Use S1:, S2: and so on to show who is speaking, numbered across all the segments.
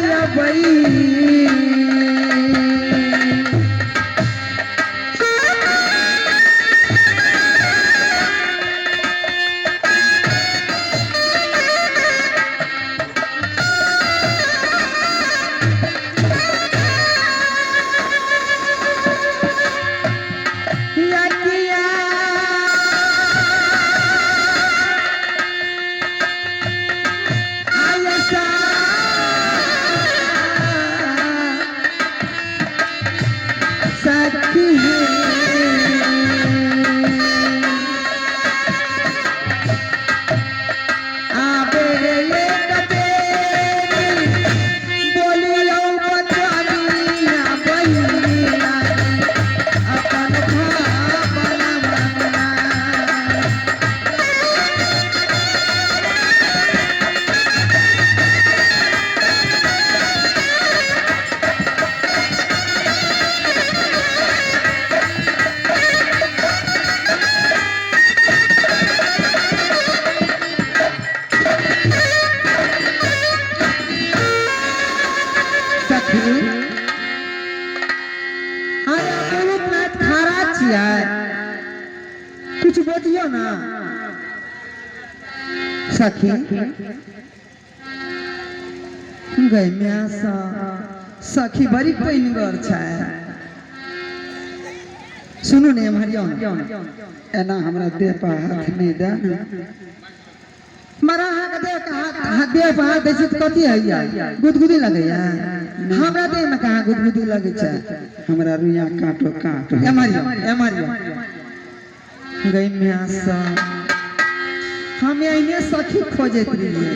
S1: जाया बई कुछ बोलियो ना सखी गई मैं सखी बड़ी पैनगर छे सुनो ने हमारी एना हमरा देह पर हाथ नहीं दे मरा हाथ दे हाथ देह पर हाथ देसी तो कथी है गुदगुदी लगे हमरा देह में कहां गुदगुदी लगे छे हमरा रुइया काटो काटो एमारियो गई म्यासा हम इन्हें सखी खोजत रहिए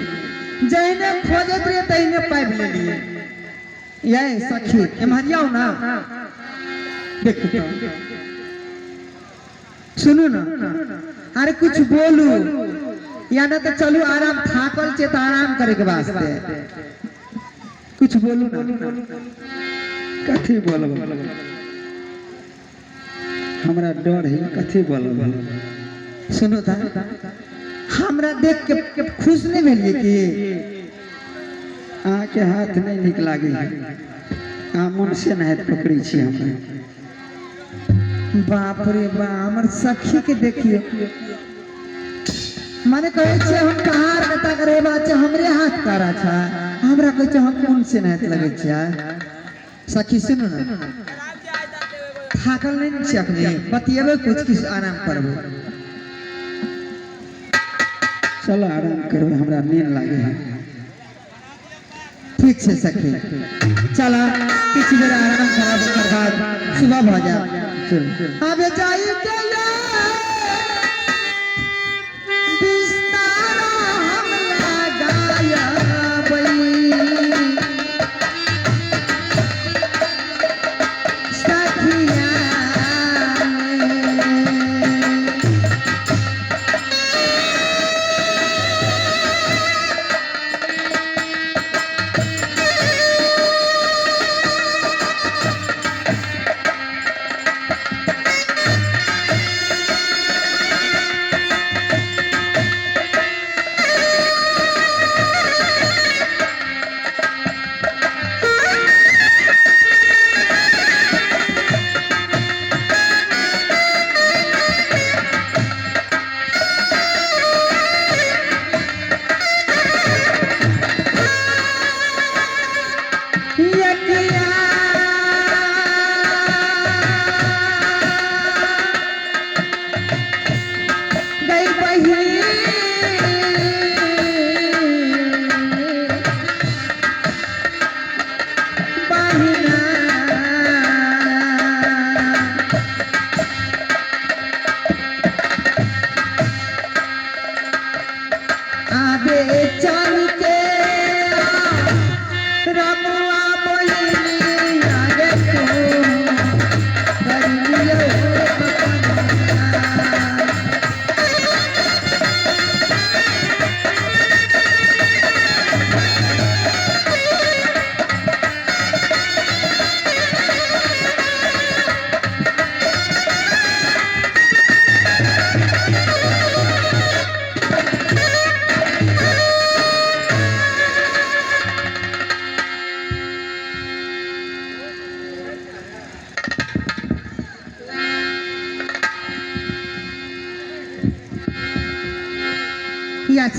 S1: जैने खोजत रहिए तैने पाइप ले लिए ये सखी एमारियो ना देखो तो सुनो ना अरे कुछ बोलू या ना तो चलो आराम थाकल चे तो आराम करे के वास्ते कुछ बोलू ना कथी बोलबो हमरा डर है कथी बोलबो सुनो था हमरा देख के खुश नहीं भेलिए कि आके हाथ नहीं निक लागे आ मन से नहीं पकड़ी छी हम बाप रे बा हमर सखी के देखियो माने कहे छे हम कहां रहता करे बात हमरे हाथ करा था हमरा कहे छे हम मन से नहीं लगे छे सखी सुनो ना थाकल नहीं छे अपने बतियेबे कुछ आराम करबो चलो आराम करो हमरा नींद लागे है ठीक छे सखी चला किसी बेर आराम कराबो कर बाद सुबह भ जा चल अबे जाई चला बिस्तारा हम लगाया बई सखिया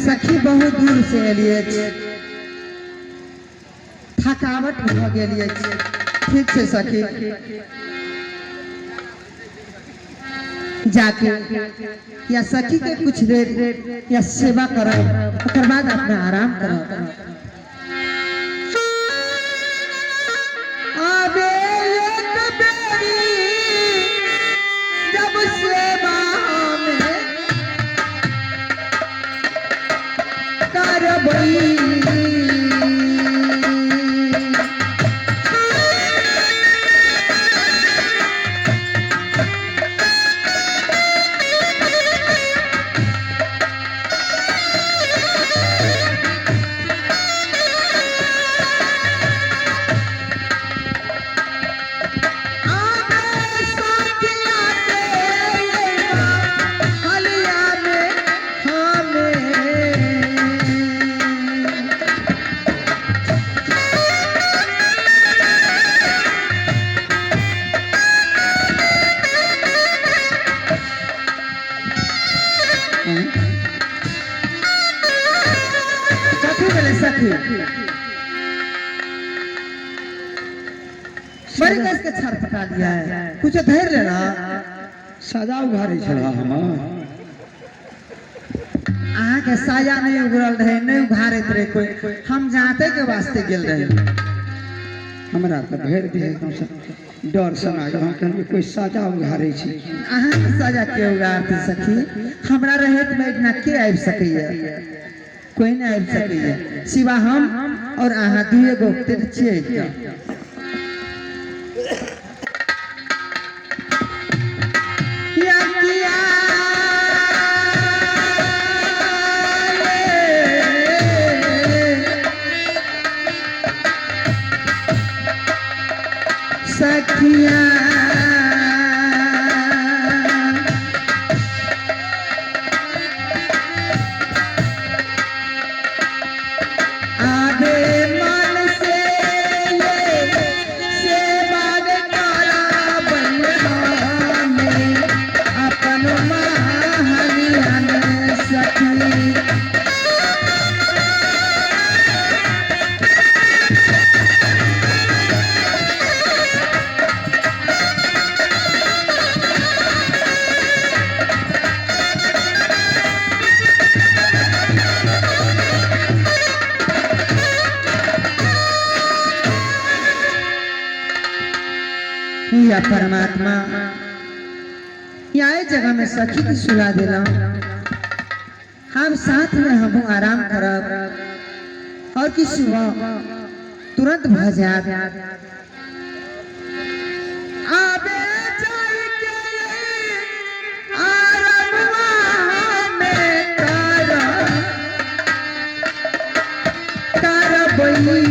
S1: सखी बहुत दूर से एलिए थकावट भ गेलिए ठीक से सखी जाके या सखी के कुछ देर या सेवा करब ओकर बाद अपना आराम करब आबे एक बेरी जब सेवा में करबई बड़ी कस के छर पटा दिया है कुछ धैर्य लेना
S2: सजा उघारे छला हम
S1: आहा के साया नहीं उगरल रहे नहीं उघारे रहे कोई हम जाते के वास्ते गेल रहे
S2: हमरा त भेड़ दे एकदम से डर सना हम कहलिए कोई सजा उघारे छी
S1: आहा के साया के उगारती सखी हमरा रहे में इतना के आबि सकैया कोई नहीं आबि सकैया सिवा हम और आहा दुए गो तीर छियै सखिया आबे मन से सेवा करा बलिया में अपन महानियन सखी या परमात्मा यह जगह में सखी की सुला दिला हम साथ में हम आराम करब और कि सुबह तुरंत भजात आबे जाई के आरामवा में करबई